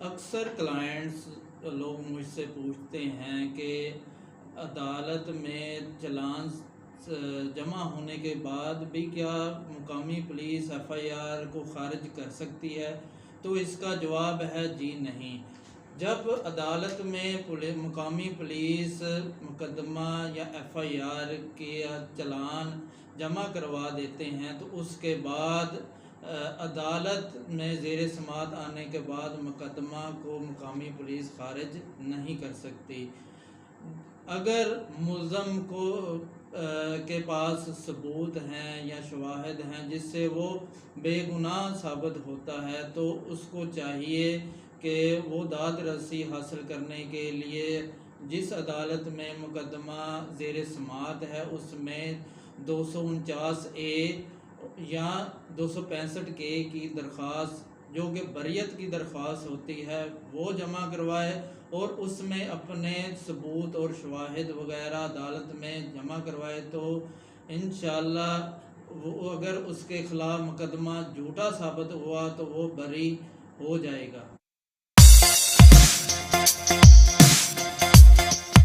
اکثر کلائنٹس لوگ مجھ سے پوچھتے ہیں کہ عدالت میں چلان جمع ہونے کے بعد بھی کیا مقامی پولیس ایف آئی آر کو خارج کر سکتی ہے؟ تو اس کا جواب ہے جی نہیں۔ جب عدالت میں مقامی پولیس مقدمہ یا ایف آئی آر کے چلان جمع کروا دیتے ہیں تو اس کے بعد عدالت میں زیر سماعت آنے کے بعد مقدمہ کو مقامی پولیس خارج نہیں کر سکتی۔ اگر ملزم کے پاس ثبوت ہیں یا شواہد ہیں جس سے وہ بے گناہ ثابت ہوتا ہے تو اس کو چاہیے کہ وہ داد رسی حاصل کرنے کے لیے جس عدالت میں مقدمہ زیر سماعت ہے اس میں 249A یا 265K کی درخواست جو کہ بریت کی درخواست ہوتی ہے وہ جمع کروائے اور اس میں اپنے ثبوت اور شواہد وغیرہ عدالت میں جمع کروائے تو انشاءاللہ وہ اگر اس کے خلاف مقدمہ جھوٹا ثابت ہوا تو وہ بری ہو جائے گا۔